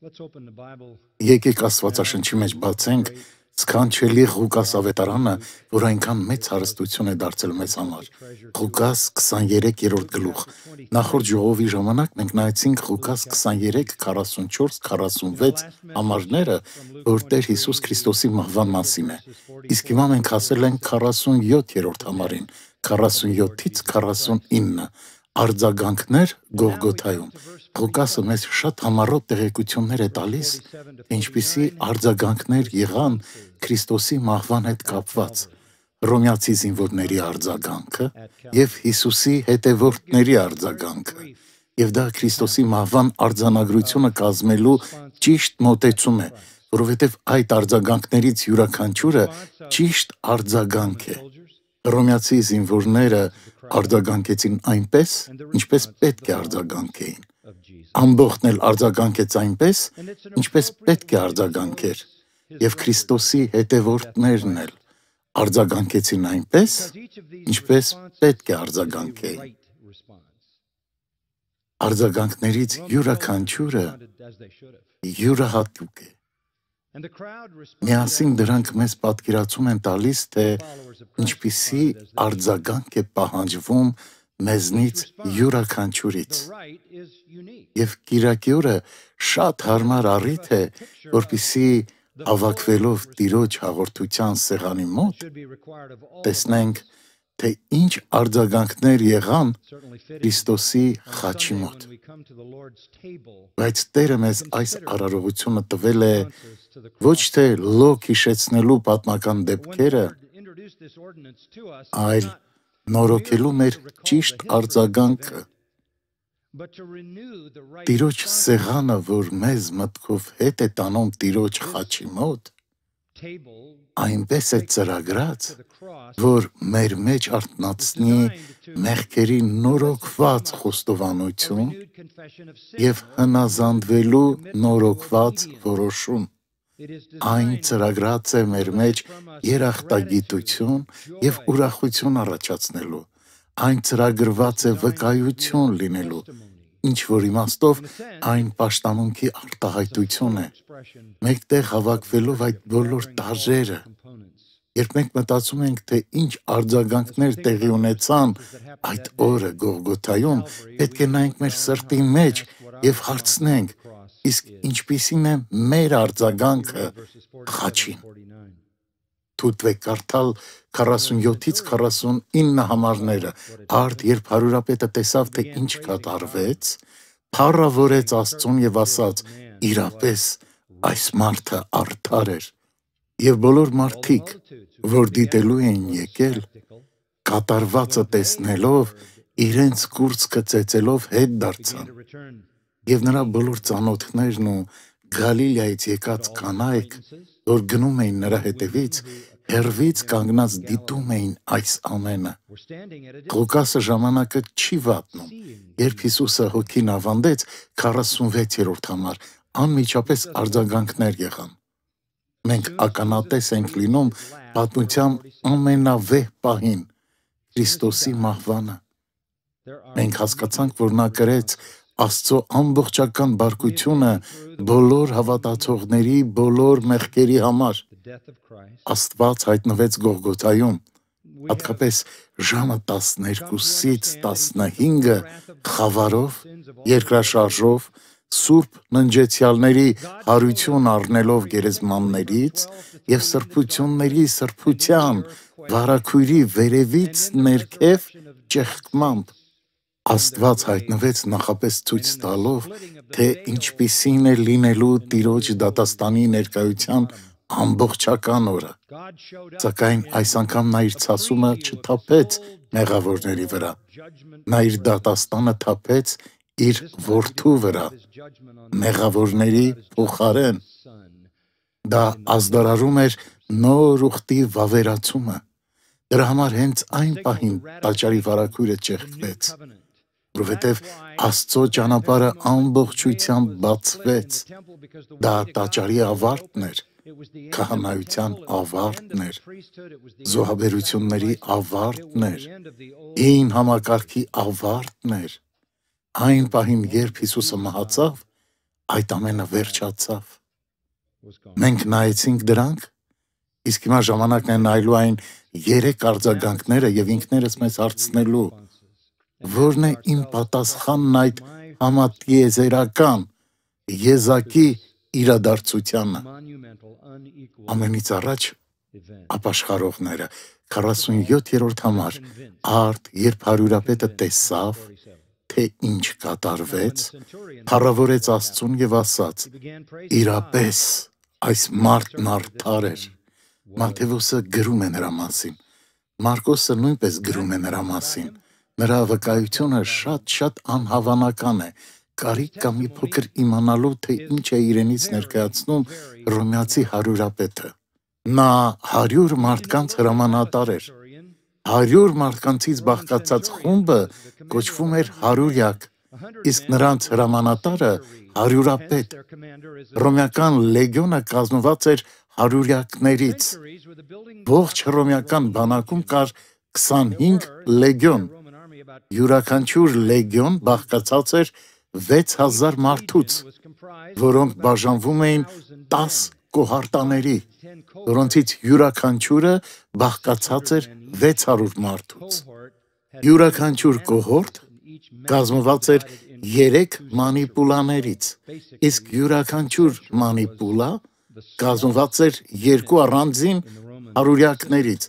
Եկեք Աստվածաշնչի մեջ բացենք սքանչելի Ղուկաս ավետարանը, որ այնքան մեծ հարստություն է դարձել մեզ համար։ Ղուկաս 23-րդ գլուխ։ Նախորդ ժողովի ժամանակ մենք նայեցինք Ղուկաս 23-44-46 համարները, որ Տեր Հիսուս Քրիստոսի մահվան մասին է։ Իսկ հիմա մենք հասել ենք 47-րդ համարին, 47-ից 49, արձագանքներ Գողգոթայում։ Ղուկասը մեզ շատ համառոտ տեղեկություններ է տալիս, ինչպիսի արձագանքներ եղան Քրիստոսի մահվան հետ կապված, Հռոմեացի զինվորների արձագանքը և Հիսուսի հետևորդների արձագանքը, և դա Քրիստոսի մահվան արձանագրությունը կազմելու ճիշտ մոտեցում է, որովհետև այդ արձագանքներից յուրաքանչյուրը ճիշտ արձագանք է։ Հռոմեացի զինվորները արձագանքեցին այնպես, ինչպես պետք է արձագանքեին։ Ամբողջն էլ արձագանքեց այնպես, ինչպես պետք է արձագանքեր, և Քրիստոսի հետևորդներն էլ արձագանքեցին այնպես, ինչպես պետք է արձագանքեին։ Արձագանքներից յուրաքանչյուրը յուրահատուկ է։ Միասին դրանք մեզ պատկերացում են տալիս, թե ինչպիսի արձագանք է պահանջվում մեզնից յուրաքանչյուրից։ Եվ կիրակի օրը շատ հարմար առիթ է, որպեսզի հավաքվելով Տիրոջ հաղորդության սեղանի մոտ տեսնենք, թե ինչ արձագանքներ եղան Քրիստոսի խաչի մոտ։ Բայց Տերը մեզ այս արարողությունը տվել է ոչ թե լոկ հիշեցնելու պատմական դեպքերը, այլ նորոգելու մեր ճիշտ արձագանքը։ Տիրոջ սեղանը, որ մեզ մտքով հետ է տանում Տիրոջ խաչի մոտ, այնպես է ծրագրած, որ մեր մեջ արթնացնի մեղքերի նորոգված խոստովանություն և հնազանդվելու նորոգված որոշում։ Այն ծրագրած է մեր մեջ երախտագիտություն և ուրախություն առաջացնելու։ Այն ծրագրված է վկայություն լինելու, ինչ որ իմաստով այն պաշտամունքի արտահայտություն է։ Մեկտեղ հավաքվելով այդ բոլոր տարրերը, երբ մենք մտածում ենք, թե ինչ արձագանքներ տեղի ունեցան այդ օրը Գողգոթայում, պետք է նայենք մեր սրտի մեջ և հարցնենք, իսկ ինչպիսին է մեր արձագանքը խաչին։ Թույլտվեք կարդալ 47-ից 49 համարները, արդ երբ հարուրապետը տեսավ, թե ինչ կատարվեց, փառավորեց Աստծուն և ասաց. իրապես այս մարդը արդար էր։ Եվ բոլոր մարդիկ, որ դիտելու էին եկել, կատարվածը տեսնելով, իրենց կուրծքը ծեծելով հետ դարձան։ Եվ նրա բոլոր ծանոթներն ու Գալիլեայից եկած կանայք, որ գնում էին նրա հետևից, հեռվից կանգնած դիտում էին այս ամենը։ Ղուկասը ժամանակը չի վատնում, երբ Հիսուսը հոգին ավանդեց 46-րդ համար, անմիջապես արձագանքներ եղան։ Մենք ականատես ենք լինում պատմության ամենավեհ պահին՝ Քրիստոսի մահվանը։ Մենք հասկացանք, որ նա կրեց Աստծո ամբողջական բարկությունը բոլոր հավատացողների բոլոր մեղքերի համար։ Աստված հայտնվեց Գողգոթայում, հատկապես ժամը 12-ից 15-ը խավարով, երկրաշարժով, սուրբ ննջեցյալների հարություն առնելով գերեզմաններից և սրբությունների սրբության, վարագույրի վերևից ներքև ճեղքմամբ։ Աստված հայտնվեց նախապես ցույց տալով, թե ինչպիսին է լինելու Տիրոջ դատաստանի ներկայության ամբողջական օրը։ Սակայն այս անգամ նա իր ցասումը չթափեց մեղավորների վրա։ Նա իր դատաստանը թափեց իր որդու վրա, մեղավորների փոխարեն։ Դա ազդարարում էր նոր ուխտի վավերացումը։ Դրա համար հենց այն պահին տաճարի վարագույրը ճեղքվեց, որովհետև Աստծո ճանապարհը ամբողջությամբ բացվեց։ Դա տաճարի ավարտն էր, քահանայության ավարտն էր, զոհաբերությունների ավարտն էր, հին համակարգի ավարտն էր։ Այն պահին, երբ Հիսուսը մահացավ, այդ ամենը վերջացավ։ Մենք նայեցինք դրանք, իսկ հիմա ժամանակն է նայելու այն 3 արձագանքները եւ ինքներս մեզ հարցնելու, որն է իմ պատասխանն այդ համատիեզերական եզակի իրադարձությանը։ Ամենից առաջ ապաշխարողները 47-րդ համար արդ, երբ հարյուրապետը տեսավ, թե ինչ կատարվեց, փառավորեց Աստծուն եւ ասաց. իրապես այս մարդն արդար էր։ Մատթեոսը գրում է նրա մասին, Մարկոսը նույնպես գրում է նրա մասին։ Նրա վկայությունը շատ անհավանական է, կարիք կա մի փոքր իմանալու, թե ինչ է իրենից ներկայացնում Հռոմեացի հարյուրապետը։ Նա 100 մարդկանց հրամանատար էր։ 100 մարդկանցից բաղկացած խումբը կոչվում էր հարյուրյակ, իսկ նրանց հրամանատարը հարյուրապետ։ Հռոմեական լեգիոնը կազմված էր հարյուրյակներից։ Ողջ հռոմեական բանակում կար 25 լեգիոն։ Յուրաքանչյուր լեգիոն բաղկացած էր 6000 մարդուց, որոնք բաժանվում էին 10 կոհարտաների, որոնցից յուրաքանչյուրը բաղկացած էր 600 մարդուց։ Յուրաքանչյուր կոհորտ կազմված էր 3 մանիպուլաներից, իսկ յուրաքանչյուր մանիպուլա կազմված էր 2 առանձին հարյուրյակներից։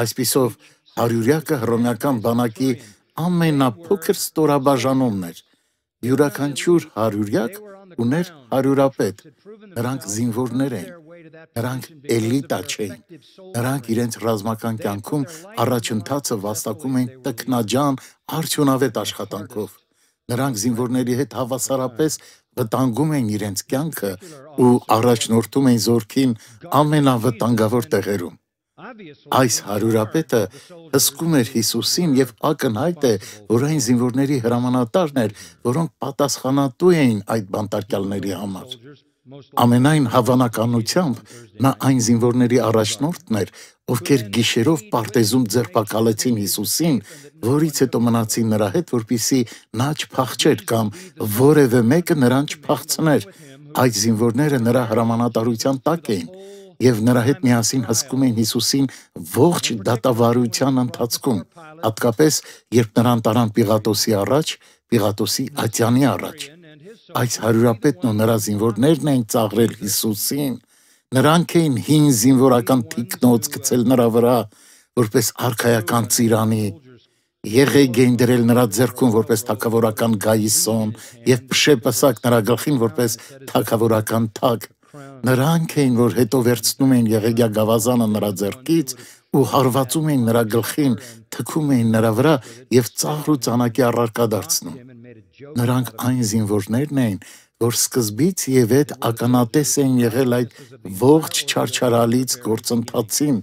Այսպիսով, հարյուրյակը հռոմեական բանակի ամենափոքր ստորաբաժանումն էր։ Յուրաքանչյուր հարյուրյակ ուներ հարյուրապետ։ Նրանք զինվորներ էին, նրանք էլիտա չէին։ Նրանք իրենց ռազմական կյանքում առաջընթացը վաստակում էին տքնաջան, արդյունավետ աշխատանքով։ Նրանք զինվորների հետ հավասարապես վտանգում էին իրենց կյանքը ու առաջնորդում էին զորքին ամենավտանգավոր տեղերում։ Այս հարյուրապետը հսկում էր Հիսուսին եւ ակնհայտ է, որ այն զինվորների հրամանատարն էր, որոնք պատասխանատու էին այդ բանտարկյալների համար։ Ամենայն հավանականությամբ նա այն զինվորների առաջնորդն էր, ովքեր գիշերով պարտեզում ձերբակալեցին Հիսուսին, որից հետո մնացին նրա հետ, որպեսզի նա չփախչեր կամ որևէ մեկը նրան չփախցներ։ Այդ զինվորները նրա հրամանատարության տակ էին եւ նրա հետ միասին հսկում էին Հիսուսին ողջ դատավարության ընթացքում, հատկապես երբ նրան տարան Պիղատոսի առաջ, Պիղատոսի ատյանի առաջ։ Այս հարյուրապետն ու նրա զինվորներն էին ծաղրել Հիսուսին։ Նրանք էին հին զինվորական թիկնոց գցել նրա վրա, որպես արքայական ծիրանի, եղեգ էին դրել նրա ձեռքում որպես թագավորական գայիսոն եւ փշեպսակ նրա գլխին որպես թագավորական թագ։ Նրանք էին, որ հետո վերցնում էին եղեգյա գավազանը նրա ձեռքից ու հարվածում էին նրա գլխին, թքում էին նրա վրա եւ ծաղր ու ծանակի առարկա դարձնում։ Նրանք այն զինվորներն էին, որ սկզբից եւ հետ ականատես էին եղել այդ ողջ չարչարալից գործընթացին։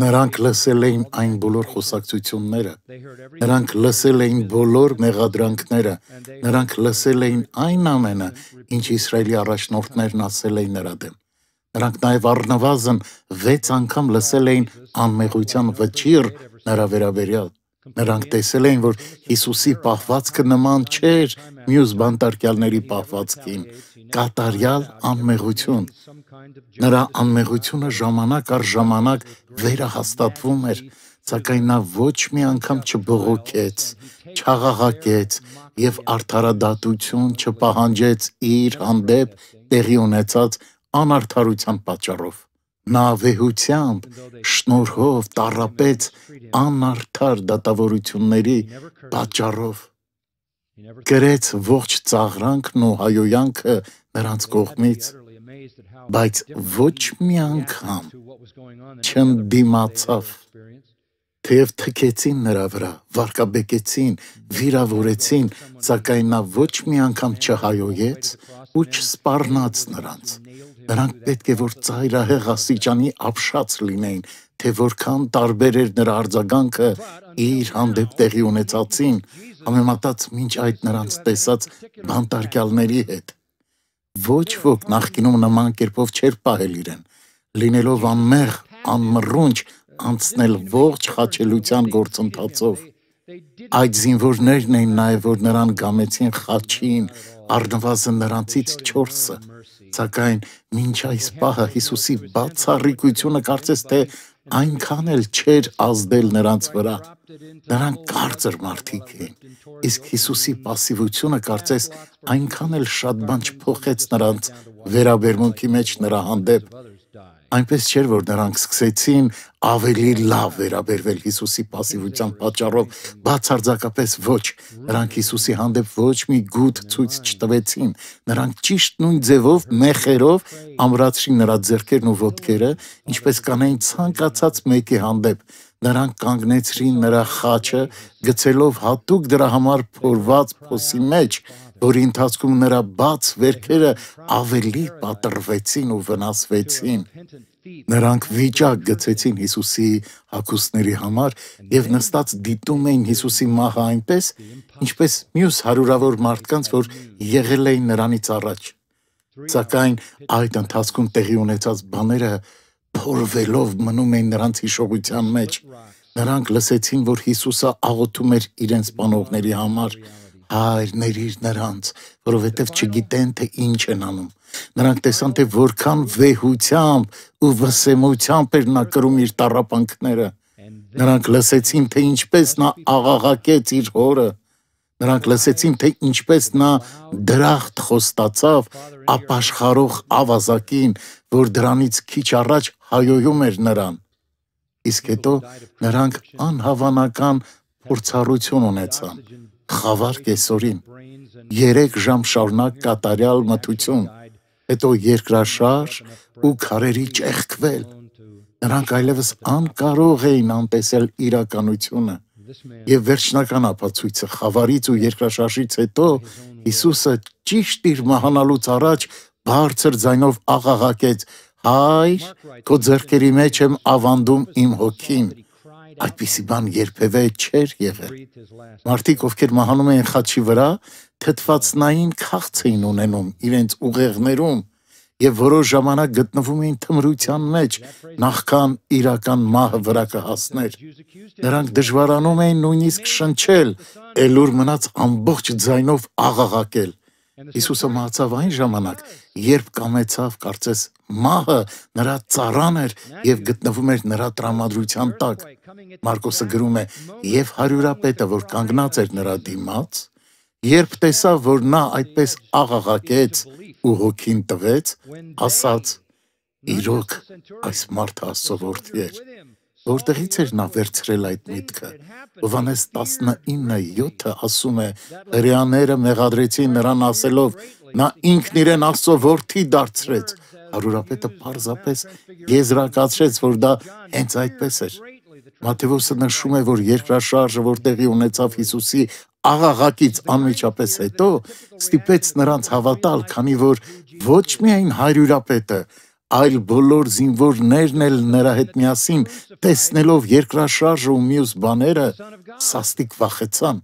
Նրանք լսել էին այն բոլոր խոսակցությունները, նրանք լսել էին բոլոր մեղադրանքները, նրանք լսել էին այն ամենը, ինչ Իսրայելի առաջնորդներն ասել էին նրա դեմ։ Նրանք նաև առնվազն 6 անգամ լսել էին անմեղության վճիռ նրա վերաբերյալ։ Նրանք տեսել էին, որ Հիսուսի պահվածքը նման չէր մյուս բանտարկյալների պահվածքին, կատարյալ անմեղություն։ Նրա անմեղությունը ժամանակ առ ժամանակ վերահաստատվում էր, սակայն նա ոչ մի անգամ չբողոքեց, չաղաղակեց եւ արդարադատություն չպահանջեց իր հանդեպ տեղի ունեցած անարդարության պատճառով։ Նա վեհությամբ, շնորհով տառապեց անարդար դատավորությունների պատճառով։ Կրեց ողջ ծաղրանքն ու հայոյանքը նրանց կողմից, բայց ոչ մի անգամ չընդդիմացավ։ Թեև թքեցին նրա վրա, վարկաբեկեցին, վիրավորեցին, սակայն նա ոչ մի անգամ չհայոյեց ու չսպառնաց նրանց։ Նրանք պետք է որ ծայրահեղ աստիճանի ապշած լինեին, թե որքան տարբեր էր նրա արձագանքը իր հանդեպ տեղի ունեցածին, համեմատած մինչ այդ նրանց տեսած բանտարկյալների հետ։ Ոչ ոք նախկինում նման կերպով չէր պահել իրեն, լինելով անմեղ, անմռունչ, անցնել ողջ խաչելության գործընթացով։ Այդ զինվորներն էին նաև, որ նրան գամեցին խաչին, առնվազն նրանցից 4-ը, սակայն մինչ այս պահը Հիսուսի բացառիկությունը կարծես թե այնքան էլ չէր ազդել նրանց վրա։ Նրանք կարծր մարդիկ էին, իսկ Հիսուսի պասիվությունը կարծես այնքան էլ շատ բան չփոխեց նրանց վերաբերմունքի մեջ նրա հանդեպ։ Այնպես չէր, որ նրանք սկսեցին ավելի լավ վերաբերվել Հիսուսի պասիվության պատճառով, բացարձակապես ոչ, նրանք Հիսուսի հանդեպ ոչ մի գութ ցույց չտվեցին, նրանք ճիշտ նույն ձևով մեխերով ամրացրին նրա ձեռքերն ու ոտքերը, ինչպես կանեին ցանկացած մեկի հանդեպ, նրանք կանգնեցրին նրա խաչը, գցելով հատուկ դրա համար փորված փոսի մեջ, որի ընթացքում նրա բաց վերքերը ավելի պատռվեցին ու վնասվեցին։ Նրանք վիճակ գցեցին Հիսուսի հագուստների համար և նստած դիտում էին Հիսուսի մահը այնպես, ինչպես մյուս հարյուրավոր մարդկանց, որ եղել էին նրանից առաջ։ Սակայն այդ ընթացքում տեղի ունեցած բաները փորվելով մնում էին նրանց հիշողության մեջ։ Նրանք լսեցին, որ Հիսուսը աղոթում էր իրենց սպանողների համար. «Հայր, ներիր նրանց, որովհետև չգիտեն, թե ինչ են անում»։ Նրանք տեսան, թե որքան վեհությամբ ու վսեմությամբ էր նա կրում իր տառապանքները։ Նրանք լսեցին, թե ինչպես նա աղաղակեց իր հորը։ Նրանք լսեցին, թե ինչպես նա դրախտ խոստացավ ապաշխարող ավազակին, որ դրանից քիչ առաջ հայոյում էր նրան։ Իսկ հետո նրանք անհավանական փորձառություն ունեցան։ Խավար կեսօրին, 3 ժամ շարունակ կատարյալ մթություն, հետո երկրաշարժ ու քարերի ճեղքվել։ Նրանք այլևս անկարող էին անտեսել իրականությունը։ Եվ վերջնական ապացույցը խավարից ու երկրաշարժից հետո Հիսուսը ճիշտ իր մահանալուց առաջ բարձր ձայնով աղաղակեց. «Հայր, քո ձեռքերի մեջ եմ ավանդում իմ հոգին»։ Այդպիսի բան երբևէ չէր եղել։ Մարդիկ, ովքեր մահանում էին խաչի վրա, թթվածնային քաղց էին ունենում իրենց ուղեղներում և որոշ ժամանակ գտնվում էին թմրության մեջ, նախքան իրական մահը վրա կհասներ։ Նրանք դժվարանում էին նույնիսկ շնչել, էլուր մնաց ամբողջ ձայնով աղաղակել։ Հիսուսը մահացավ այն ժամանակ, երբ կամեցավ, կարծես մահը նրա ծառան էր և գտնվում էր նրա տրամադրության տակ։ Մարկոսը գրում է. «Եվ հարյուրապետը, որ կանգնած էր նրա դիմաց, երբ տեսավ, որ նա այդպես աղաղակեց ու հոգին տվեց, ասաց. իրոք այս մարդը Աստծո որդի էր»։ Որտեղից էր նա վերցրել այդ միտքը։ Հովհաննես 19:7 ասում է. «Հրեաները մեղադրեցին նրան ասելով. նա ինքն իրեն Աստծո որդի դարձրեց»։ Հարյուրապետը պարզապես եզրակացրեց, որ դա հենց այդպես էր։ Մատթեոսը նշում է, որ երկրաշարժը, որ տեղի ունեցավ Հիսուսի աղաղակից անմիջապես հետո, ստիպեց նրանց հավատալ, քանի որ ոչ միայն հարյուրապետը, այլ բոլոր զինվորներն էլ նրա հետ միասին, տեսնելով երկրաշարժը ու մյուս բաները, սաստիկ վախեցան։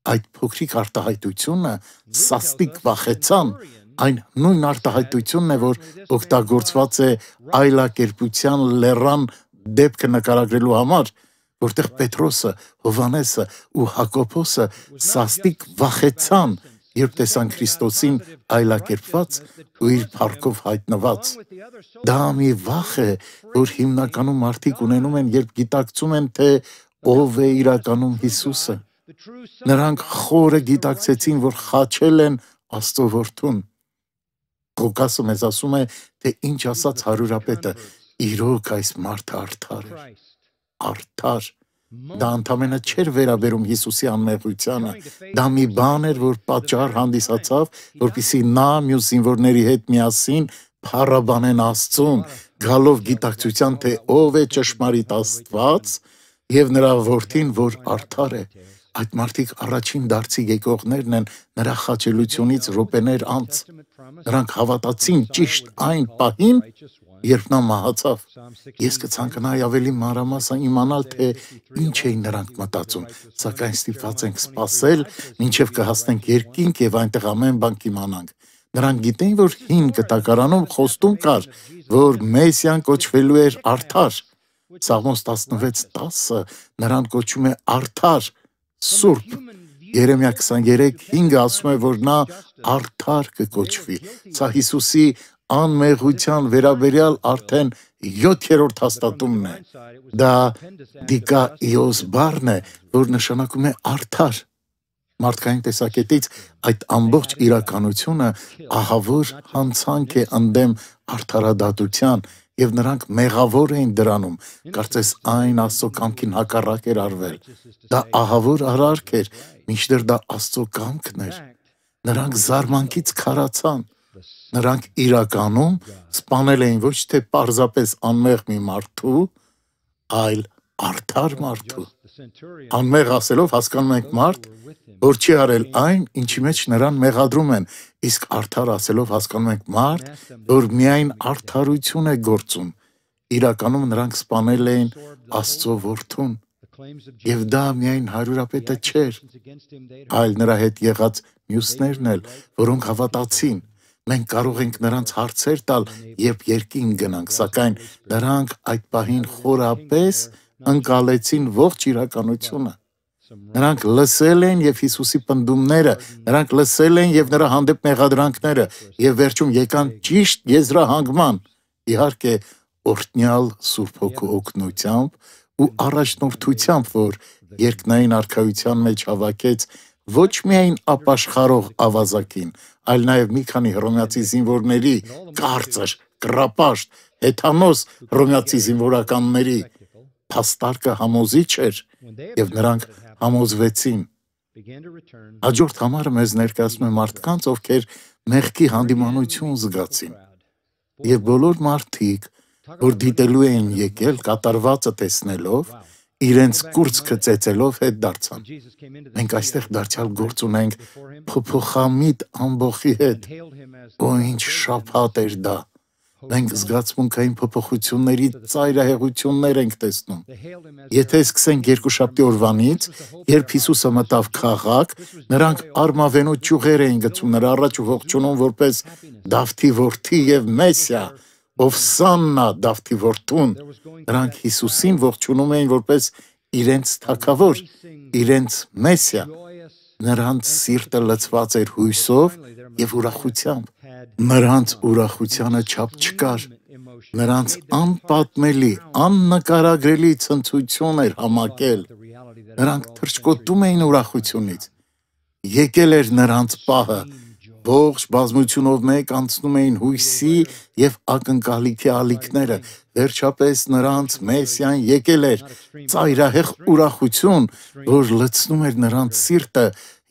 Այդ փոքրիկ արտահայտությունը սաստիկ վախեցան, այն նույն արտահայտությունն է, որ օգտագործված է այլակերպության լեռան դեպքը նկարագրելու համար, որտեղ Պետրոսը, Հովհաննեսը ու Հակոբոսը սաստիկ վախեցան, երբ տեսան Քրիստոսին այլակերպված ու իր փառքով հայտնված։ Դա մի վախ է, որ հիմնականում մարդիկ ունենում են, երբ գիտակցում են, թե ով է իրականում Հիսուսը։ Նրանք խորը գիտակցեցին, որ խաչել են Աստծո որդուն։ Ղուկասը մեզ ասում է, թե ինչ ասաց հարյուրապետը. «Իրոք այս մարդը արդար էր»։ Արդար։ Դա ընդամենը չէր վերաբերում Հիսուսի անմեղությանը, դա մի բան էր, որ պատճառ հանդիսացավ, որպեսզի նա մյուս զինվորների հետ միասին փառաբանեն Աստծուն, գալով գիտակցության, թե ով է ճշմարիտ Աստված և նրա որդին, որ արդար է։ Այդ մարդիկ առաջին դարձի եկողներն են նրա խաչելությունից րոպեներ անց։ Նրանք հավատացին ճիշտ այն պահին, երբ նա մահացավ։ Ես կցանկանայի ավելի մանրամասն իմանալ, թե ինչ էին նրանք մտածում, սակայն ստիպված ենք սպասել, մինչև կհասնենք երկինք և այնտեղ ամեն բան կիմանանք։ Նրանք գիտեին, որ հին կտակարանում խոստում կար, որ Մեսիան կոչվելու էր արդար։ Սաղմոս 16:10 նրան կոչում է արդար, սուրբ։ Երեմիա 23:5-ը ասում է, որ նա արդար կկոչվի։ Սա Հիսուսի անմեղության վերաբերյալ արդեն 7-րդ հաստատումն է։ Դա դիկաիոս բառն է, որ նշանակում է արդար։ Մարդկային տեսակետից այդ ամբողջ իրականությունը ահավոր հանցանք է ընդդեմ արդարադատության, եւ նրանք մեղավոր էին դրանում, կարծես այն Աստծո կամքին հակառակ էր արվել։ Դա ահավոր արարք էր, մինչդեռ դա Աստծո կամքն էր։ Նրանք զարմանքից քարացան։ Նրանք իրականում սպանել էին ոչ թե պարզապես անմեղ մի մարդու, այլ արդար մարդու։ Անմեղ ասելով հասկանում ենք մարդ, որ չի արել այն, ինչի մեջ նրան մեղադրում են, իսկ արդար ասելով հասկանում ենք մարդ, որ միայն արդարություն է գործում։ Իրականում նրանք սպանել էին Աստծո որդուն, եւ դա միայն հարյուրապետը չէր, այլ նրա հետ եղած մյուսներն էլ, որոնք հավատացին։ Մենք կարող ենք նրանց հարցեր տալ, երբ երկին գնանք, սակայն նրանք այդ պահին խորապես ընկալեցին ողջ իրականությունը։ Նրանք լսել են եւ Հիսուսի պնդումները, նրանք լսել են եւ նրա հանդեպ մեղադրանքները եւ վերջում եկան ճիշտ եզրահանգման, իհարկե օրհնյալ Սուրբ Հոգու օգնությամբ ու առաջնորդությամբ, որ երկնային արքայության մեջ հավաքեց ոչ միայն ապաշխարող ավազակին, այլ նաեւ մի քանի հռոմեացի զինվորների, կարծր, կռապաշտ, հեթանոս հռոմեացի զինվորականների փաստարկը համոզիչ էր եւ նրանք համոզվեցին։ Հաջորդ համարը մեզ ներկայացնում է մարդկանց, ովքեր մեղքի հանդիմանություն զգացին։ Եվ բոլոր մարդիկ, որ դիտելու էին եկել կատարվածը տեսնելով, իրենց կուրծքը ծեծելով հետ դարձան։ Մենք այստեղ դարձյալ գործ ունենք փոփոխամիտ ամբոխի հետ։ Օ, ինչ շաբաթ էր դա։ Մենք զգացմունքային փոփոխությունների ծայրահեղություններ ենք տեսնում։ Եթե սկսենք երկուշաբթի օրվանից, երբ Հիսուսը մտավ քաղաք, նրանք արմավենու ճյուղեր էին գցում նրա առաջ ու ողջունում որպես Դավթի որդի եւ Մեսիա, Ովսաննա Դավթի որդուն։ Նրանք Հիսուսին ողջունում էին որպես իրենց թագավոր, իրենց Մեսիա։ Նրանց սիրտը լցված էր հույսով եւ ուրախությամբ։ Նրանց ուրախությանը չափ չկար։ Նրանց անպատմելի, աննկարագրելի ցնծություն էր համակել։ Նրանք թռչկոտում էին ուրախությունից։ Եկել էր նրանց պահը։ Ողջ բազմությունով մեկ անցնում էին հույսի եւ ակնկալիքի ալիքները։ Վերջապես նրանց Մեսիան եկել էր, ծայրահեղ ուրախություն, որ լցնում էր նրանց սիրտը,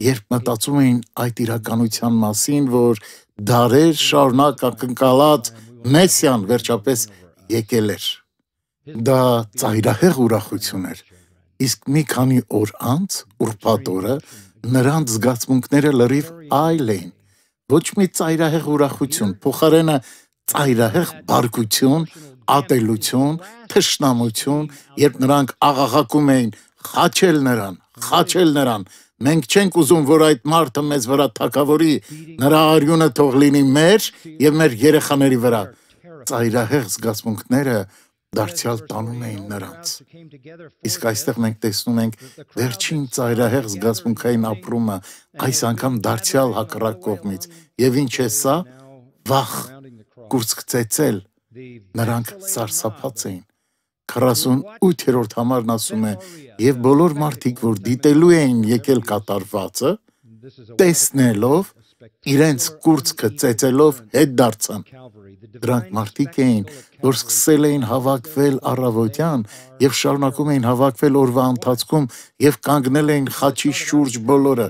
երբ մտածում էին այդ իրականության մասին, որ դարեր շարունակ ակնկալած Մեսիան վերջապես եկել էր։ Դա ծայրահեղ ուրախություն էր։ Իսկ մի քանի օր անց, ուրբաթ օրը, նրանց զգացմունքները լրիվ այլ էին։ Ոչ մի ծայրահեղ ուրախություն, փոխարենը ծայրահեղ բարկություն, ատելություն, թշնամություն, երբ նրանք աղաղակում էին. «Խաչել նրան, մենք չենք ուզում, որ այդ մարդը մեզ վրա թագավորի, նրա արյունը թող լինի մեր եւ մեր երեխաների վրա»։ Ծայրահեղ զգացմունքները դարձյալ տանում էին նրանց։ Իսկ այստեղ մենք տեսնում ենք վերջին ծայրահեղ զգացմունքային ապրումը, այս անգամ դարձյալ հակառակ կողմից։ Եվ ինչ է սա։ Վախ, կուրծք ծեծել։ Նրանք սարսափած էին։ 48-րդ համարն ասում է. «Եվ բոլոր մարդիկ, որ դիտելու էին եկել կատարվածը, տեսնելով, իրենց կուրծքը ծեծելով հետ դարձան»։ Դրանք մարդիկ էին, որ սկսել էին հավաքվել առավոտյան եւ շարունակում էին հավաքվել օրվա ընթացքում եւ կանգնել էին խաչի շուրջ բոլորը։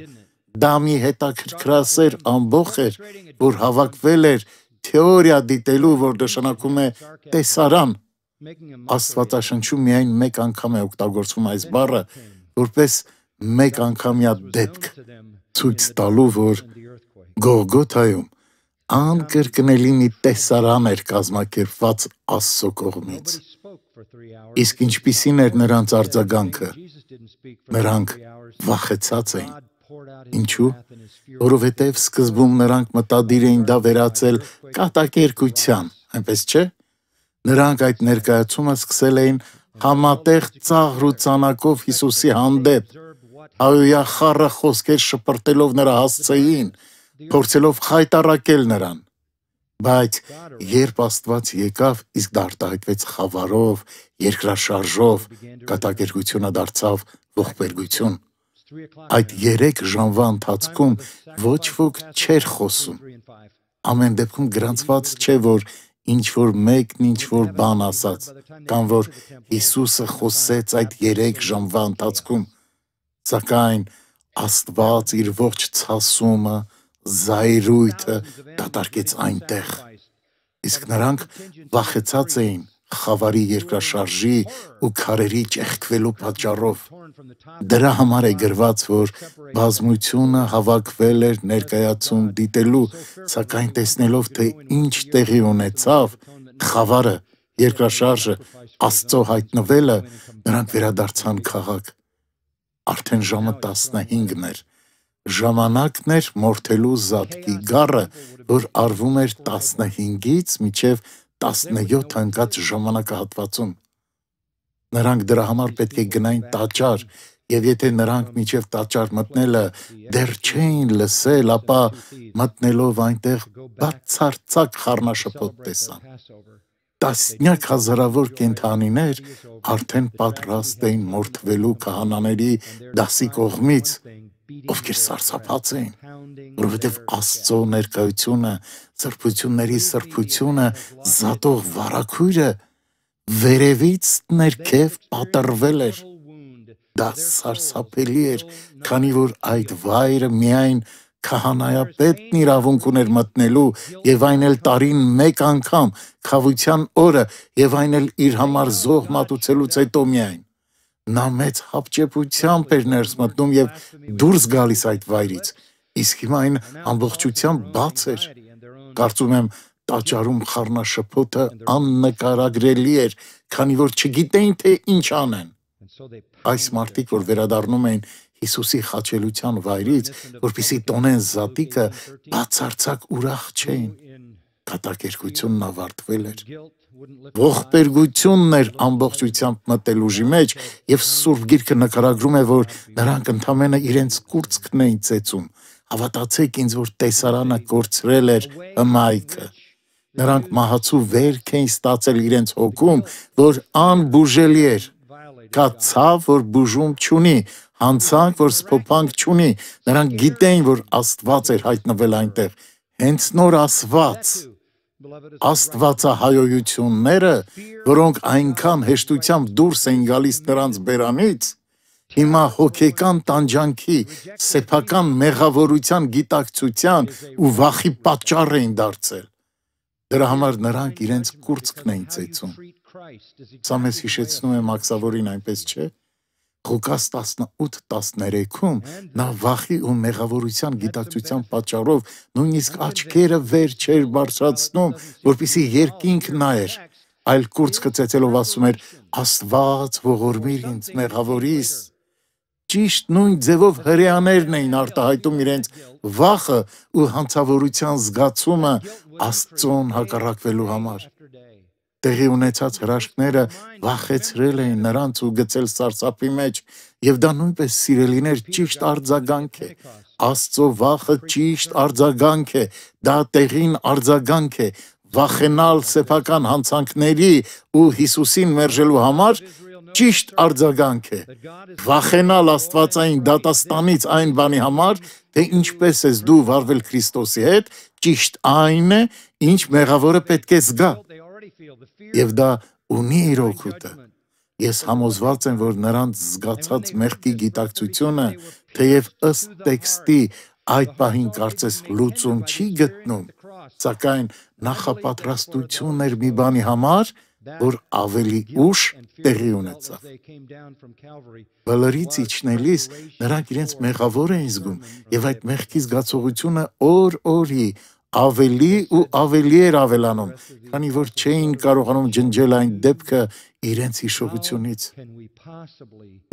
Դա մի հետաքրքրասեր ամբոխ էր, որ հավաքվել էր թեորիա դիտելու, որ նշանակում է տեսարան։ Աստվածաշնչում միայն մեկ անգամ է օգտագործվում այս բառը, որպես մեկ անգամյա դեպք, ցույց տալու, որ Գողգոթայում անկրկնելի մի տեսարան էր կազմակերպված Աստծո կողմից։ Իսկ ինչպիսին էր նրանց արձագանքը։ Նրանք վախեցած էին։ Ինչու՞։ Որովհետև սկզբում նրանք մտադիր էին դա վերածել կատակերգության, այնպես չէ։ Նրանք այդ ներկայացումը սկսել էին համատեղ ծաղր ու ծանակով Հիսուսի հանդեպ։ Այոյախառը խոսքեր շպրտելով նրա հասցեին, փորձելով խայտառակել նրան։ Բայց երբ Աստված եկավ, իսկ դա արտահայտվեց խավարով, երկրաշարժով, կատակերգությունը դարձավ ողբերգություն։ Այդ 3 ժամվա ընթացքում ոչ ոք չէր խոսում։ Ամեն դեպքում գրանցված չէ, որ ինչ-որ մեկն ինչ-որ բան ասաց, կամ որ Հիսուսը խոսեց այդ 3 ժամվա ընթացքում, սակայն Աստված իր ողջ ցասումը, զայրույթը դատարկեց այնտեղ, իսկ նրանք վախեցած էին խավարի երկրաշարժի ու քարերի ճեղքվելու պատճառով։ Դրա համար է գրված, որ բազմությունը հավաքվել էր ներկայացում դիտելու, սակայն տեսնելով, թե ինչ տեղի ունեցավ, խավարը, երկրաշարժը, Աստծո հայտնվելը, նրանք վերադարձան քաղաք։ Արդեն ժամը 15-ն էր։ Ժամանակն էր մորթելու զատկի գառը, որ արվում էր 15-ից մինչև 17 ընկած ժամանակահատվածում։ Նրանք դրա համար պետք է գնային տաճար, եւ եթե նրանք մինչև տաճար մտնելը դեռ չէին լսել, ապա մտնելով այնտեղ բացարձակ խառնաշփոթ տեսան։ Տասնյակ հազարավոր կենդանիներ արդեն պատրաստ էին մորթվելու քահանաների դասի կողմից, ովքեր սարսափած էին, որովհետև Աստծո ներկայությունը, սրբությունների սրբությունը, զատող վարագույրը վերևից ներքև պատռվել էր։ Դա սարսափելի էր, քանի որ այդ վայրը միայն քահանայապետն իրավունք ուներ մտնելու, եւ այն էլ տարին 1 անգամ, քավության օրը, եւ այն էլ իր համար զոհ մատուցելուց հետո միայն։ Նա մեծ հապճեպությամբ էր ներս մտնում եւ դուրս գալիս այդ վայրից, իսկ հիմա այն ամբողջությամբ բաց էր։ Կարծում եմ, տաճարում խառնաշփոթը աննկարագրելի էր, քանի որ չգիտեին, թե ինչ անեն։ Այս մարդիկ, որ վերադառնում էին Հիսուսի խաչելության վայրից, որպեսզի տոնեն զատիկը, բացարձակ ուրախ չէին։ Կատակերգությունն ավարտվել էր։ Ողբերգությունն էր ամբողջությամբ մտել ուժի մեջ, եւ Սուրբ Գիրքը նկարագրում է, որ նրանք ընդամենը իրենց կուրծքն էին ծեծում։ Հավատացեք ինձ, որ տեսարանը կորցրել էր հմայքը։ Նրանք մահացու վերք էին ստացել իրենց հոգում, որ անբուժելի էր։ Կա ցավ, որ բուժում չունի, հանցանք, որ սփոփանք չունի։ Նրանք գիտեին, որ Աստված էր հայտնվել այնտեղ, հենց նոր ասված։ Աստվածահայոյությունները, որոնք այնքան հեշտությամբ դուրս էին գալիս նրանց բերանից, հիմա հոգեկան տանջանքի, սեփական մեղավորության գիտակցության ու վախի պատճառ էին դարձել։ Դրա համար նրանք իրենց կուրծքն էին ծեծում։ Սա մեզ հիշեցնում է Մաքսավորին, այնպես չէ։ Ղուկաս 18:13-ում նա վախի ու մեղավորության գիտակցության պատճառով նույնիսկ աչքերը վեր չէր բարձրացնում, որպեսզի երկինք նայեր, այլ կուրծքը ծեծելով ասում էր. «Աստված, ողորմիր ինձ մեղավորիս»։ Ճիշտ նույն ձևով հրեաներն էին արտահայտում իրենց վախը ու հանցավորության զգացումը Աստծուն հակառակվելու համար։ Տեղի ունեցած հրաշքները վախեցրել էին նրանց ու գցել սարսափի մեջ, եւ դա նույնպես սիրելիներ ճիշտ արձագանք է։ Աստծո վախը ճիշտ արձագանք է, դա տեղին արձագանք է։ Վախենալ սեփական հանցանքների ու Հիսուսին մերժելու համար ճիշտ արձագանք է։ Վախենալ Աստվածային դատաստանից այն բանի համար, թե ինչպես ես դու վարվել Քրիստոսի հետ, ճիշտ այն է, ինչ մեղավորը պետք է զգա։ Եվ դա ունի իր օգուտը։ Ես համոզված եմ, որ նրանց զգացած մեղքի գիտակցությունը, թեև ըստ տեքստի այդ պահին կարծես լուծում չի գտնում, սակայն նախապատրաստություն էր մի բանի համար, որ ավելի ուշ տեղի ունեցավ։ Բլրից իջնելիս նրանք իրենց մեղավոր էին զգում, եւ այդ մեղքի զգացողությունը օր-օրի ավելի ու ավելի էր ավելանում, քանի որ չէին կարողանում ջնջել այն դեպքը իրենց հիշողությունից։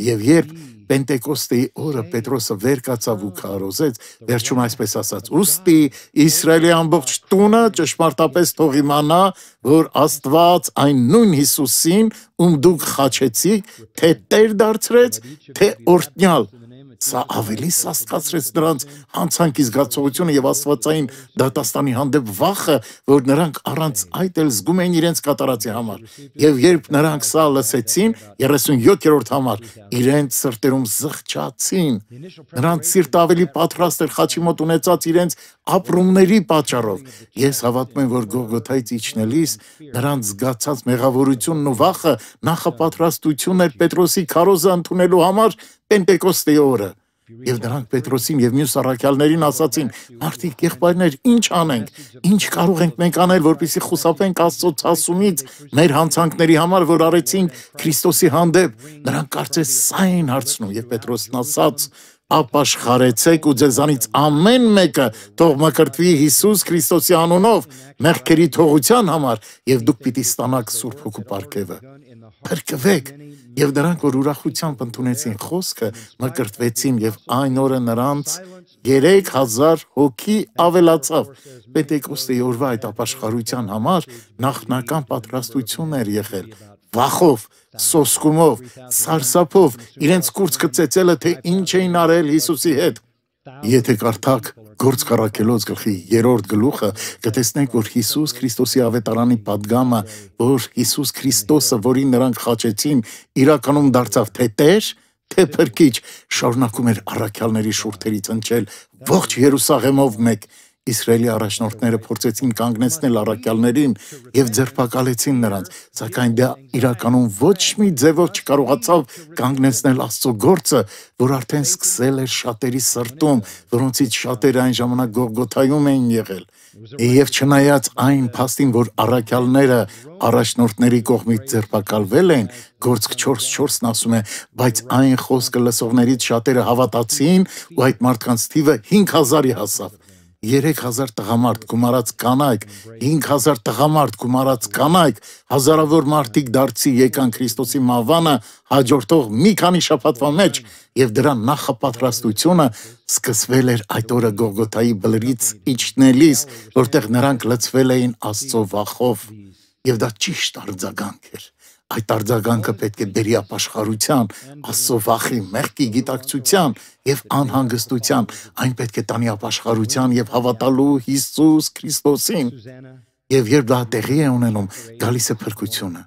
Եվ երբ Պենտեկոստեի օրը Պետրոսը վեր կացավ ու քարոզեց, վերջում այսպես ասաց. «Ուստի Իսրայելի ամբողջ տունը ճշմարտապես թող իմանա, որ Աստված այն նույն Հիսուսին, ում դուք խաչեցիք, թե Տեր դարձրեց, թե օրհնյալ, Սա ավելի սաստկացրեց նրանց հանցանքի զգացողությունը եւ աստվածային դատաստանի հանդեպ վախը, որ նրանք առանց այդ էլ զգում էին իրենց կատարածի համար։ Եվ երբ նրանք սա լսեցին, 37-րդ համար, իրենց սրտերում զղջացին։ Նրանց սիրտը ավելի պատրաստ էր խաչի մոտ ունեցած իրենց ապրումների պատճառով։ Ես հավատում եմ, որ Գողգոթայից իջնելիս նրանց զգացած մեղավորությունն ու վախը նախապատրաստություն էր Պետրոսի քարոզը ընդունելու համար Պենտեկոստեի օրը։ Եվ նրանք Պետրոսին եւ մյուս առաքյալներին ասացին. «Մարդիկ, եղբայրներ, ինչ անենք, ինչ կարող ենք մենք անել, որպեսզի խուսափենք Աստծո ցասումից մեր հանցանքների համար, որ արեցինք Քրիստոսի հանդեպ»։ Նրանք կարծես սա էին հարցնում, եւ Պետրոսն ասաց. «Ապաշխարեցեք ու ձեզանից ամեն մեկը թող մկրտվի Հիսուս Քրիստոսի անունով մեղքերի թողության համար, եւ դուք պիտի ստանաք Սուրբ Հոգու պարգևը»։ Փրկվեք։ Եվ նրանք, որ ուրախությամբ ընդունեցին խոսքը, մկրտվեցին, եւ այն օրը նրանց 3000 հոգի ավելացավ։ Պենտեկոստեի օրվա այդ ապաշխարության համար նախնական պատրաստություն էր եղել։ Վախով, սոսկումով, սարսափով, իրենց կուրծքը ծեծելը, թե ինչ էին արել Հիսուսի հետ։ Եթե կարդաք Գործք առաքելոց գլխի 3-րդ գլուխը, կտեսնենք, որ Հիսուս Քրիստոսի ավետարանի պատգամը, որ Հիսուս Քրիստոսը, որին նրանք խաչեցին, իրականում դարձավ թե Տեր, թե Փրկիչ, շարունակում էր առաքյալների շուրթերից հնչել ողջ Երուսաղեմով մեկ։ Իսրայելի առաջնորդները փորձեցին կանգնեցնել առաքյալներին եւ ձերբակալեցին նրանց, սակայն դա իրականում ոչ մի ձևով չկարողացավ կանգնեցնել Աստծո գործը, որ արդեն սկսել էր շատերի սրտում, որոնցից շատերը այն ժամանակ Գողգոթայում էին եղել։ Եվ չնայած այն փաստին, որ առաքյալները առաջնորդների կողմից ձերբակալվել են, Գործք 4:4-ն ասում է, բայց այն խոսքը լսողներից շատերը հավատացին ու այդ մարդկանց թիվը 5000-ի հասավ։ 3000 տղամարդ գումարած կանայք, 5000 տղամարդ գումարած կանայք, հազարավոր մարդիկ դարձի եկան Քրիստոսի մահվանը հաջորդող մի քանի շաբաթվա մեջ, եւ դրա նախապատրաստությունը սկսվել էր այդ օրը Գողգոթայի բլրից իջնելիս, որտեղ նրանք լցվել էին Աստծո վախով, եւ դա ճիշտ արձագանք էր։ Այդ արձագանքը պետք է բերի ապաշխարության, Աստծո վախի, մեղքի գիտակցության եւ անհանգստության, այն պետք է տանի ապաշխարության եւ հավատալու Հիսուս Քրիստոսին։ Եվ երբ դա տեղի է ունենում, գալիս է փրկությունը։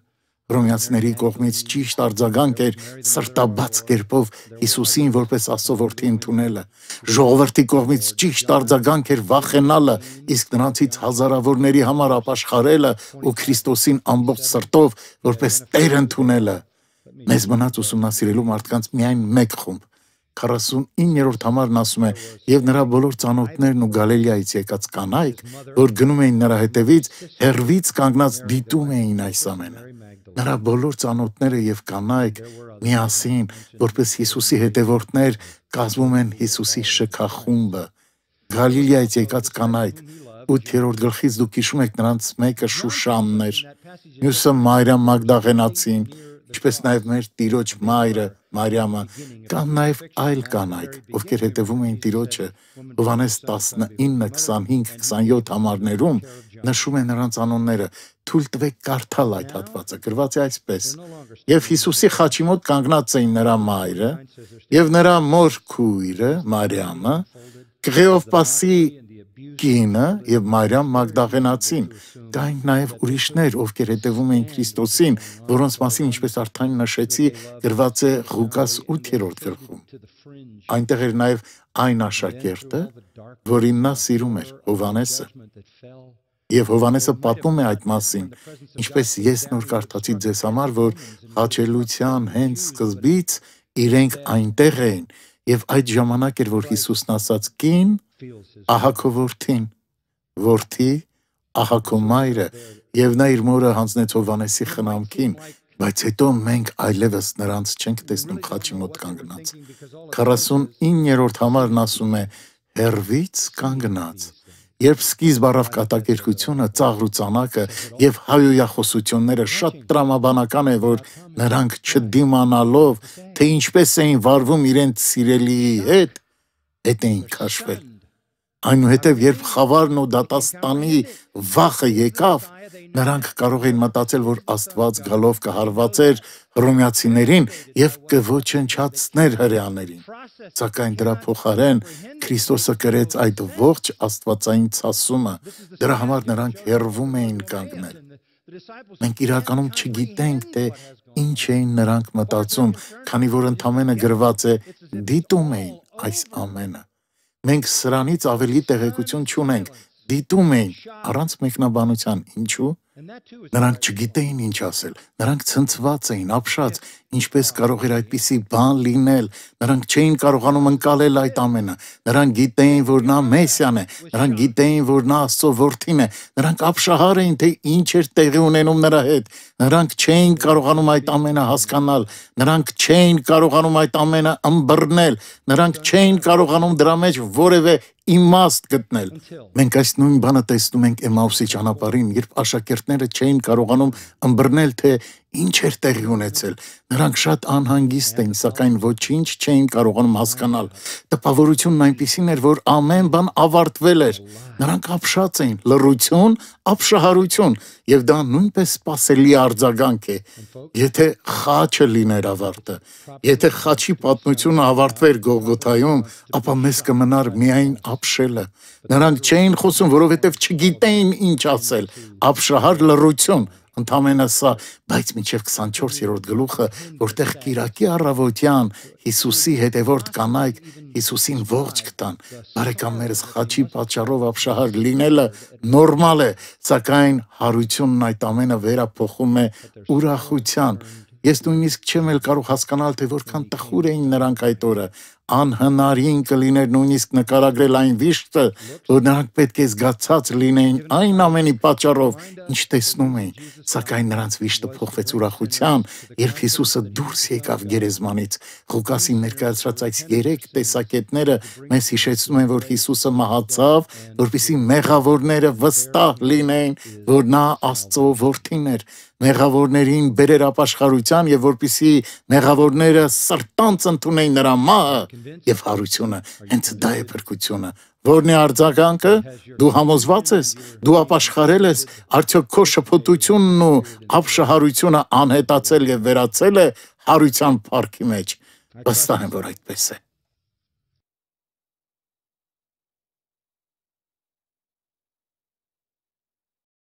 Հռոմեացիների կողմից ճիշտ արձագանք էր սրտաբաց կերպով Հիսուսին որպես Աստծո որդի ընդունելը։ Ժողովրդի կողմից ճիշտ արձագանք էր վախենալը, իսկ նրանցից հազարավորների համար ապաշխարելը ու Քրիստոսին ամբողջ սրտով որպես Տեր ընդունելը։ Մեզ մնաց ուսումնասիրելու մարդկանց միայն մեկ խումբ։ 49-րդ համարն ասում է. «Եվ նրա բոլոր ծանոթներն ու Գալիլեայից եկած կանայք, որ գնում էին նրա հետևից, հեռվից կանգնած դիտում էին այս ամենը»։ Նրա բոլոր ծանոթները եւ կանայք միասին, որպես Հիսուսի հետևորդներ, կազմում են Հիսուսի շքախումբը։ Գալիլեայից եկած կանայք 8-րդ գլխից դուք հիշում եք նրանց մեկը Շուշանն էր, մյուսը Մարիամ Մագդաղենացին, ինչպես նաև մեր Տիրոջ մայրը Մարիամը, կան նաև այլ կանայք, ովքեր հետևում էին Տիրոջը։ Հովհաննես 19, 25, 27 համարներում նշում է նրանց անունները։ Թույլ տվեք կարդալ այդ հատվածը, գրված է այսպես. «Եվ Հիսուսի խաչի մոտ կանգնած էին նրա մայրը եւ նրա մոր քույրը Մարիամը, Կղեոֆասի կինը եւ Մարիամ Մագդաղենացին, կային նաև ուրիշներ, ովքեր հետևում էին Քրիստոսին, որոնց մասին, ինչպես արդեն նշեցի, գրված է Ղուկաս 8-րդ գլխում։ Այնտեղ էր նաև այն աշակերտը, որին նա սիրում էր, Հովհաննեսը։ Եվ Հովհաննեսը պատմում է այդ մասին, ինչպես ես նոր կարդացի ձեզ համար, որ խաչելության հենց սկզբից իրենք այնտեղ էին, եւ այդ ժամանակ էր, որ Հիսուսն ասաց. «Կին, ահա քո որդին, որդի, ահա քո մայրը», եւ նա իր մորը հանձնեց Հովհաննեսի խնամքին, բայց հետո մենք այլևս նրանց չենք տեսնում խաչի մոտ կանգնած։ 49-րդ համարն ասում է. «Հեռվից կանգնած»։ Երբ սկիզբ առավ կատակերգությունը, ծաղր ու ծանակը եւ հայոյախոսությունները, շատ տրամաբանական է, որ նրանք չդիմանալով, թե ինչպես էին վարվում իրենց սիրելիի հետ էին քաշվել։ Այնուհետև երբ խավարն ու դատաստանի վախը եկավ, նրանք կարող էին մտածել, որ Աստված գալով կհարվածեր հռոմեացիներին եւ կոչնչացներ հրեաներին։ Սակայն դրա փոխարեն Քրիստոսը կրեց այդ ողջ աստվածային ցասումը, դրա համար նրանք հեռվում էին կանգնել։ Մենք իրականում չգիտենք, թե ինչ էին նրանք մտածում, քանի որ ընդամենը գրված է դիտում էին այս ամենը։ Մենք սրանից ավելի տեղեկություն չունենք, դիտում էին առանց մեկնաբանության, ինչու՞։ Նրանք չգիտեին ինչ ասել, նրանք ցնցված էին, ապշած, ինչպես կարող էր այդպիսի բան լինել, նրանք չէին կարողանում ընկալել այդ ամենը, նրանք գիտեին, որ նա Մեսիան է, նրանք գիտեին, որ նա Աստծո որդին է, նրանք ապշահար էին, թե ինչ էր տեղի ունենում նրա հետ, նրանք չէին կարողանում այդ ամենը հասկանալ, նրանք չէին կարողանում այդ ամենը ըմբռնել, նրանք չէին կարողանում դրա մեջ որևէ իմաստ գտնել։ Մենք այս նույն բանը տեսնում ենք Էմաուսի ճանապարհին, երբ աշակերտները չէին կարողանում ըմբռնել, թե ինչ էր տեղի ունեցել։ Նրանք շատ անհանգիստ էին, սակայն ոչինչ չէին կարողանում հասկանալ։ Տպավորությունն այնպիսին էր, որ ամեն բան ավարտվել էր։ Նրանք ապշած էին, լռություն, ապշահարություն, եւ դա նույնպես սпасելի արձագանք է։ Եթե խաչը լիներ ավարտը, եթե խաչի պատմությունը ավարտվեր Գողգոթայում, ապա մեզ կմնար միայն ապշելը։ Նրանք չէին խոսում, որովհետև չգիտեին ինչ ասել։ Ապշահար լռություն, ընդամենը սա, բայց մինչև 24-րդ գլուխը, որտեղ Կիրակի առավոտյան Հիսուսի հետևորդ կանայք Հիսուսին ողջ կտան։ Բարեկամներս, խաչի պատճառով ապշահար լինելը նորմալ է, սակայն հարությունն այդ ամենը վերափոխում է ուրախության։ Ես նույնիսկ չեմ էլ կարող հասկանալ, թե որքան տխուր էին նրանք այդ օրը։ Անհնարին կլիներ նույնիսկ նկարագրել այն վիշտը, որ նրանք պետք է զգացած լինեին այն ամենի պատճառով, ինչ տեսնում էին, սակայն նրանց վիշտը փոխվեց ուրախության, երբ Հիսուսը դուրս եկավ գերեզմանից։ Ղուկասի ներկայացրած այս 3 տեսակետները մեզ հիշեցնում են, որ Հիսուսը մահացավ, որպեսզի մեղավորները վստահ լինեին, որ նա Աստծո որդին էր, մեղավորներին բերեր ապաշխարության եւ որպեսզի մեղավորները սրտանց ընդունեին նրա մահը եւ հարությունը, հենց դա է փրկությունը։ Որն է արձագանքը։ Դու համոզված ես, դու ապաշխարել ես, արդյոք քո շփոթությունն ու ապշահարությունը անհետացել եւ վերացել է հարության փառքի մեջ։ Վստահ եմ, որ այդպես է։